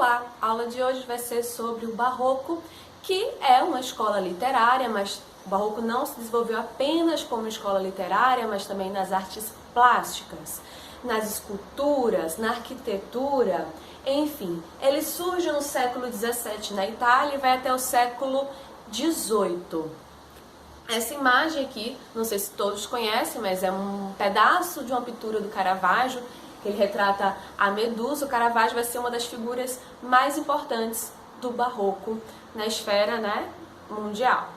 Olá! A aula de hoje vai ser sobre o Barroco, que é uma escola literária, mas o Barroco não se desenvolveu apenas como escola literária, mas também nas artes plásticas, nas esculturas, na arquitetura, enfim. Ele surge no século XVII na Itália e vai até o século XVIII. Essa imagem aqui, não sei se todos conhecem, mas é um pedaço de uma pintura do Caravaggio, que ele retrata a Medusa. O Caravaggio vai ser uma das figuras mais importantes do Barroco na esfera, mundial.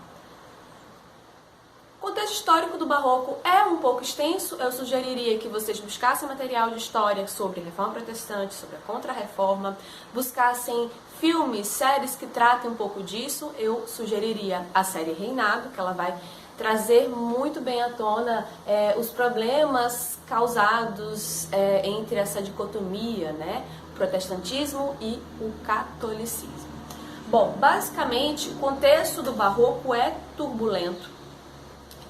O contexto histórico do Barroco é um pouco extenso. Eu sugeriria que vocês buscassem material de história sobre a Reforma Protestante, sobre a Contra-Reforma, buscassem filmes, séries que tratem um pouco disso. Eu sugeriria a série Reinado, que ela vai trazer muito bem à tona os problemas causados entre essa dicotomia, o protestantismo e o catolicismo. Bom, basicamente, o contexto do Barroco é turbulento.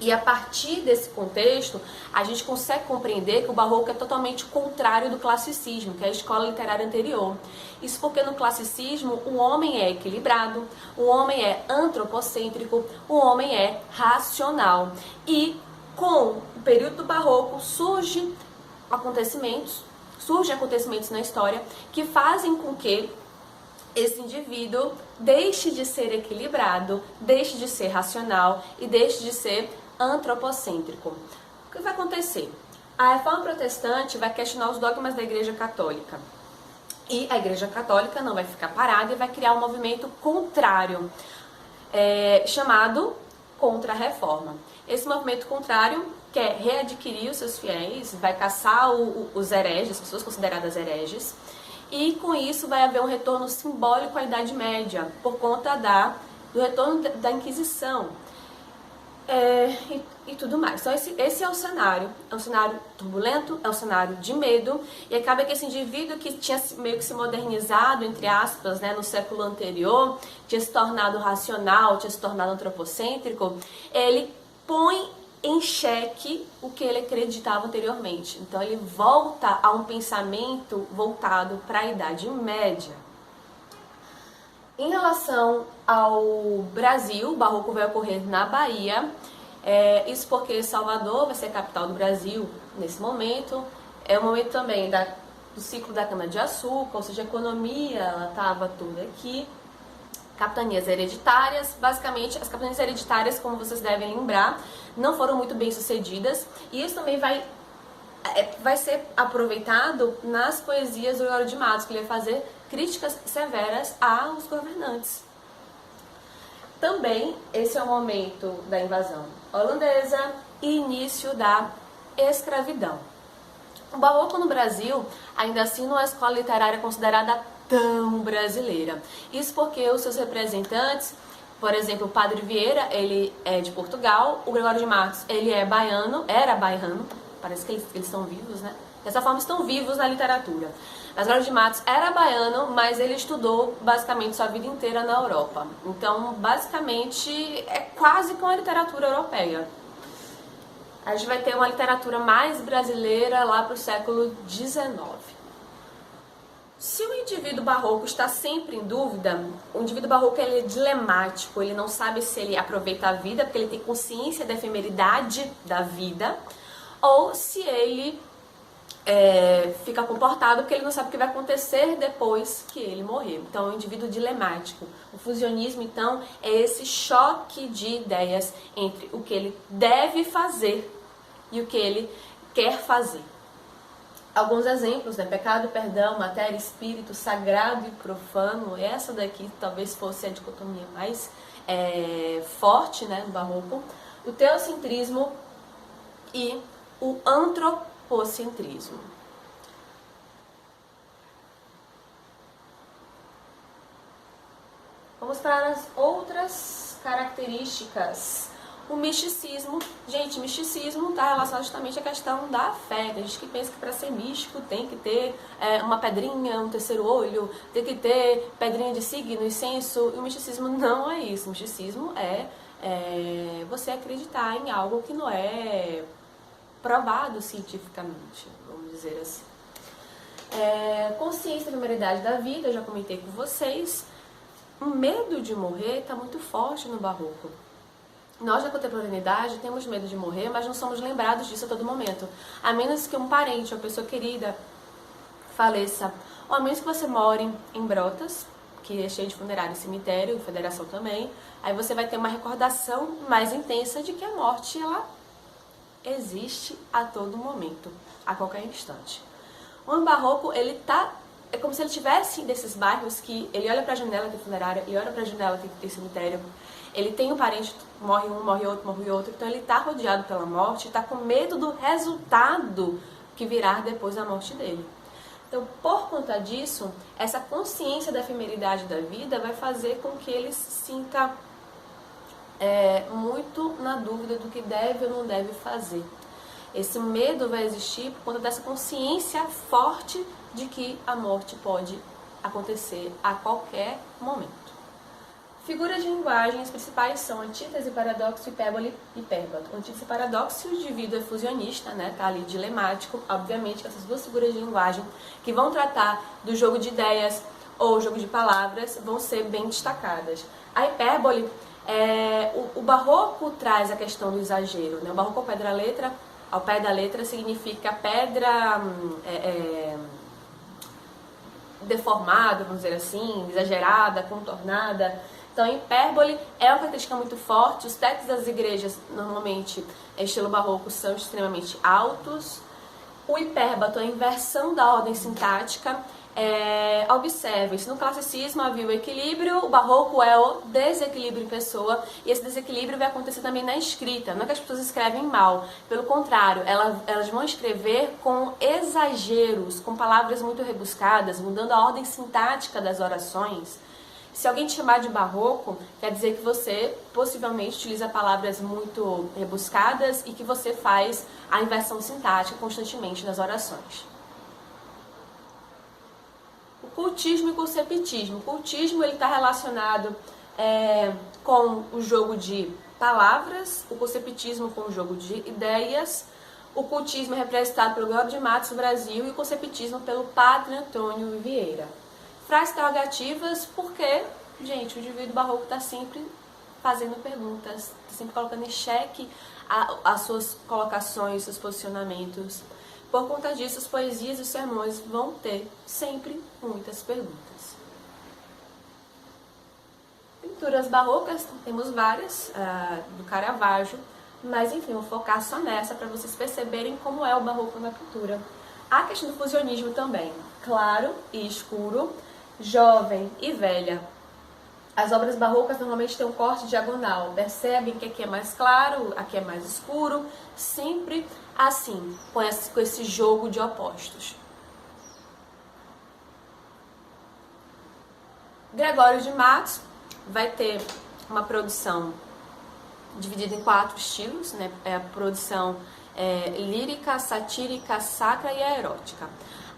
E a partir desse contexto, a gente consegue compreender que o Barroco é totalmente contrário do classicismo, que é a escola literária anterior. Isso porque no classicismo o homem é equilibrado, o homem é antropocêntrico, o homem é racional. E com o período do Barroco surgem acontecimentos na história que fazem com que esse indivíduo deixe de ser equilibrado, deixe de ser racional e deixe de ser antropocêntrico. O que vai acontecer? A Reforma Protestante vai questionar os dogmas da Igreja Católica. E a Igreja Católica não vai ficar parada e vai criar um movimento contrário, chamado Contra-Reforma. Esse movimento contrário quer readquirir os seus fiéis, vai caçar os hereges, as pessoas consideradas hereges, e com isso vai haver um retorno simbólico à Idade Média, por conta do retorno da Inquisição e tudo mais. Então esse é um cenário turbulento, é um cenário de medo, e acaba que esse indivíduo que tinha meio que se modernizado, entre aspas, no século anterior, tinha se tornado racional, tinha se tornado antropocêntrico, ele põe em xeque o que ele acreditava anteriormente. Então ele volta a um pensamento voltado para a Idade Média. Em relação ao Brasil, o Barroco vai ocorrer na Bahia. Isso porque Salvador vai ser a capital do Brasil nesse momento. É o momento também do ciclo da cana-de-açúcar, ou seja, a economia estava toda aqui. Capitanias hereditárias, basicamente as capitanias hereditárias, como vocês devem lembrar, não foram muito bem sucedidas, e isso também vai ser aproveitado nas poesias do Gregório de Matos, que ele vai fazer críticas severas aos governantes. Também esse é o momento da invasão holandesa e início da escravidão. O Barroco no Brasil, ainda assim, não é uma escola literária considerada tão brasileira. Isso porque os seus representantes, por exemplo, o Padre Vieira, ele é de Portugal, o Gregório de Matos, ele era baiano, parece que eles estão vivos, Dessa forma estão vivos na literatura. Mas Gregório de Matos era baiano, mas ele estudou basicamente sua vida inteira na Europa. Então, basicamente, é quase que uma literatura europeia. A gente vai ter uma literatura mais brasileira lá para o século XIX. Se o indivíduo barroco está sempre em dúvida, o indivíduo barroco ele é dilemático, ele não sabe se ele aproveita a vida porque ele tem consciência da efemeridade da vida, ou se ele fica comportado porque ele não sabe o que vai acontecer depois que ele morrer. Então é um indivíduo dilemático. O fusionismo, então, é esse choque de ideias entre o que ele deve fazer e o que ele quer fazer. Alguns exemplos, pecado, perdão, matéria, espírito, sagrado e profano. Essa daqui talvez fosse a dicotomia mais forte no Barroco. O teocentrismo e o antropocentrismo. Vamos para as outras características. O misticismo, gente, misticismo está relacionado justamente à questão da fé. Tem gente que pensa que para ser místico tem que ter uma pedrinha, um terceiro olho, tem que ter pedrinha de signo, incenso. E o misticismo não é isso. O misticismo é você acreditar em algo que não é provado cientificamente, vamos dizer assim. Consciência da efemeridade da vida, eu já comentei com vocês. O medo de morrer está muito forte no barroco. Nós da contemporaneidade temos medo de morrer, mas não somos lembrados disso a todo momento. A menos que um parente, uma pessoa querida, faleça. Ou a menos que você more em Brotas, que é cheio de funerário e cemitério, Federação também. Aí você vai ter uma recordação mais intensa de que a morte, ela existe a todo momento, a qualquer instante. O barroco, é como se ele tivesse desses bairros que ele olha pra janela tem funerária, ele olha pra janela tem cemitério, ele tem um parente, morre um, morre outro, então ele tá rodeado pela morte, tá com medo do resultado que virá depois da morte dele. Então, por conta disso, essa consciência da efemeridade da vida vai fazer com que ele se sinta muito na dúvida do que deve ou não deve fazer. Esse medo vai existir por conta dessa consciência forte de que a morte pode acontecer a qualquer momento. Figuras de linguagem, as principais são antítese, paradoxo, hipérbole e hipérbato. Antítese e paradoxo, o indivíduo é fusionista, né? Tá ali dilemático. Obviamente que essas duas figuras de linguagem que vão tratar do jogo de ideias ou jogo de palavras vão ser bem destacadas. A hipérbole, o barroco traz a questão do exagero, né? O barroco ao pé da letra significa pedra deformada, vamos dizer assim, exagerada, contornada. Então, a hipérbole é uma característica muito forte. Os tetos das igrejas, normalmente, em estilo barroco, são extremamente altos. O hipérbato é a inversão da ordem sintática. Observe-se, no classicismo havia o equilíbrio, o barroco é o desequilíbrio em pessoa, e esse desequilíbrio vai acontecer também na escrita. Não é que as pessoas escrevem mal, pelo contrário, elas vão escrever com exageros, com palavras muito rebuscadas, mudando a ordem sintática das orações. Se alguém te chamar de barroco, quer dizer que você possivelmente utiliza palavras muito rebuscadas e que você faz a inversão sintática constantemente nas orações. O cultismo e o conceptismo. O cultismo está relacionado com o jogo de palavras, o conceptismo com o jogo de ideias. O cultismo é representado pelo Glauber de Matos, Brasil, e o conceptismo pelo Padre Antônio Vieira. Frases interrogativas, porque, gente, o indivíduo barroco está sempre fazendo perguntas, está sempre colocando em xeque as suas colocações, seus posicionamentos. Por conta disso, as poesias e os sermões vão ter sempre muitas perguntas. Pinturas barrocas, temos várias, do Caravaggio, mas enfim, vou focar só nessa para vocês perceberem como é o barroco na pintura. A questão do fusionismo também, claro e escuro, jovem e velha. As obras barrocas normalmente têm um corte diagonal. Percebem que aqui é mais claro, aqui é mais escuro. Sempre assim, com esse jogo de opostos. Gregório de Matos vai ter uma produção dividida em 4 estilos, né? É a produção lírica, satírica, sacra e a erótica.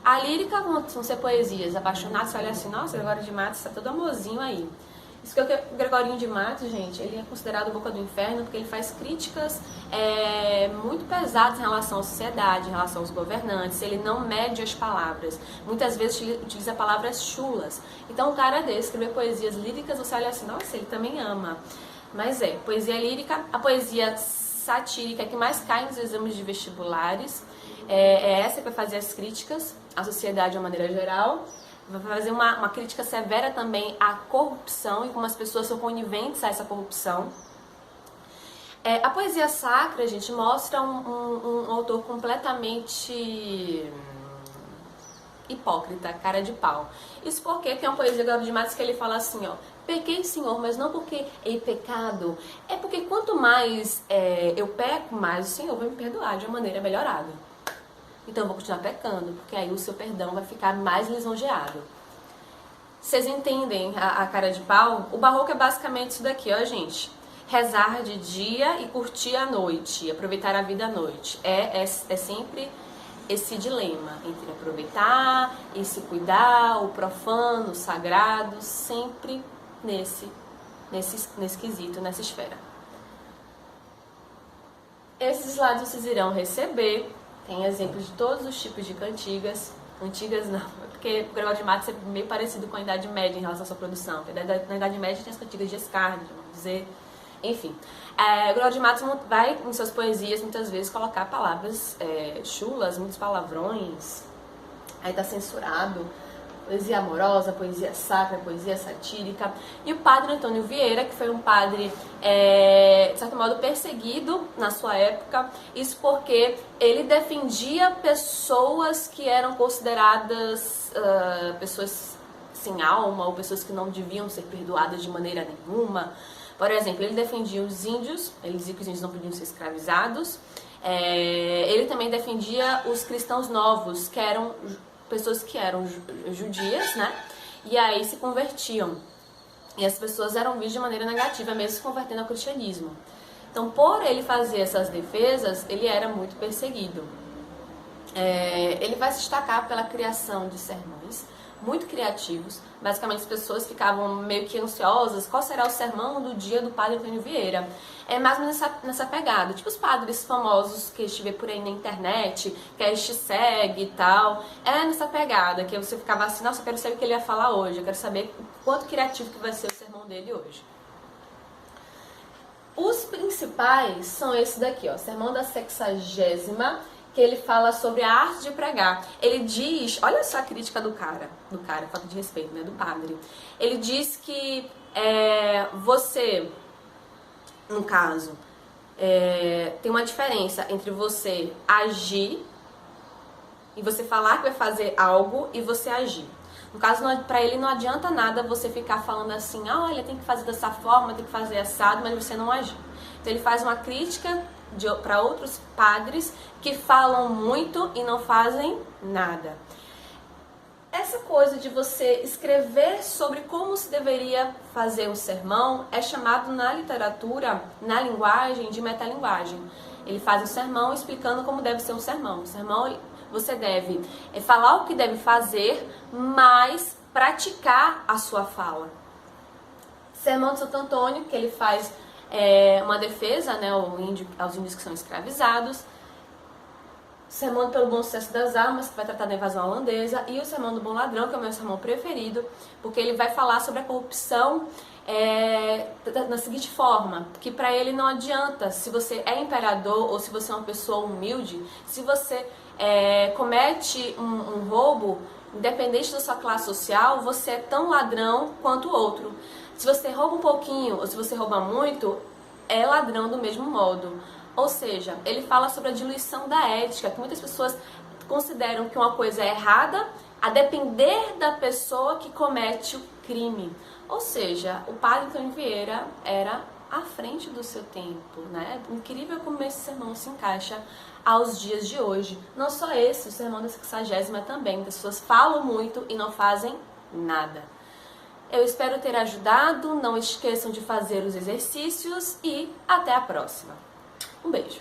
A lírica vão ser poesias apaixonadas, você olha assim, nossa, Gregório de Matos está todo amorzinho aí. Isso que o Gregorinho de Matos, gente, ele é considerado boca do inferno porque ele faz críticas muito pesadas em relação à sociedade, em relação aos governantes, ele não mede as palavras. Muitas vezes utiliza palavras chulas. Então, um cara desse, escrever poesias líricas, você olha assim, nossa, ele também ama. Mas poesia lírica, a poesia satírica que mais cai nos exames de vestibulares, essa que vai fazer as críticas à sociedade de uma maneira geral. Vai fazer uma crítica severa também à corrupção e como as pessoas são coniventes a essa corrupção. A poesia sacra, gente, mostra um autor completamente hipócrita, cara de pau. Isso porque tem uma poesia do de Matos que ele fala assim, ó: pequei, Senhor, mas não porque hei pecado, é porque quanto mais eu peco, mais o Senhor vai me perdoar de uma maneira melhorada. Então eu vou continuar pecando, porque aí o seu perdão vai ficar mais lisonjeado. Vocês entendem a cara de pau? O barroco é basicamente isso daqui, ó, gente. Rezar de dia e curtir a noite, aproveitar a vida à noite. É sempre esse dilema entre aproveitar e se cuidar, o profano, o sagrado, sempre nesse quesito, nessa esfera. Esses slides vocês irão receber. Tem exemplos de todos os tipos de cantigas. Antigas não, porque o Gregório de Matos é meio parecido com a Idade Média em relação à sua produção. Na Idade Média tem as cantigas de escárnio, vamos dizer, enfim. O Gregório de Matos vai, em suas poesias, muitas vezes, colocar palavras chulas, muitos palavrões, aí tá censurado. Poesia amorosa, poesia sacra, poesia satírica. E o padre Antônio Vieira, que foi um padre, de certo modo, perseguido na sua época, isso porque ele defendia pessoas que eram consideradas pessoas sem alma, ou pessoas que não deviam ser perdoadas de maneira nenhuma. Por exemplo, ele defendia os índios, ele dizia que os índios não podiam ser escravizados. Ele também defendia os cristãos novos, que eram pessoas que eram judias, né? E aí se convertiam. E as pessoas eram vistas de maneira negativa, mesmo se convertendo ao cristianismo. Então, por ele fazer essas defesas, ele era muito perseguido. Ele vai se destacar pela criação de sermões muito criativos. Basicamente, as pessoas ficavam meio que ansiosas. Qual será o sermão do dia do padre Antônio Vieira? É mais ou menos nessa pegada. Tipo os padres famosos que a gente vê por aí na internet, que a gente segue e tal. É nessa pegada, que você ficava assim, nossa, eu quero saber o que ele ia falar hoje. Eu quero saber o quanto criativo que vai ser o sermão dele hoje. Os principais são esses daqui, ó. Sermão da 60ª, que ele fala sobre a arte de pregar. Ele diz, olha só a crítica do cara, falta de respeito, né, do padre. Ele diz que você, no caso, tem uma diferença entre você agir e você falar que vai fazer algo e você agir. No caso, para ele não adianta nada você ficar falando assim, olha, tem que fazer dessa forma, tem que fazer assado, mas você não agir. Então ele faz uma crítica para outros padres que falam muito e não fazem nada. Essa coisa de você escrever sobre como se deveria fazer um sermão é chamado na literatura, na linguagem, de metalinguagem. Ele faz um sermão explicando como deve ser um sermão. O sermão, você deve falar o que deve fazer, mas praticar a sua fala. Sermão de Santo Antônio, que ele faz uma defesa, né, aos índios que são escravizados. Sermão pelo Bom Sucesso das Armas, que vai tratar da invasão holandesa, e o Sermão do Bom Ladrão, que é o meu sermão preferido, porque ele vai falar sobre a corrupção na seguinte forma, que para ele não adianta se você é imperador ou se você é uma pessoa humilde, se você comete um roubo, independente da sua classe social, você é tão ladrão quanto o outro. Se você rouba um pouquinho ou se você rouba muito, é ladrão do mesmo modo. Ou seja, ele fala sobre a diluição da ética, que muitas pessoas consideram que uma coisa é errada a depender da pessoa que comete o crime. Ou seja, o padre Antônio Vieira era à frente do seu tempo, né? Incrível como esse sermão se encaixa aos dias de hoje. Não só esse, o sermão da 60ª também. As pessoas falam muito e não fazem nada. Eu espero ter ajudado, não esqueçam de fazer os exercícios e até a próxima. Um beijo!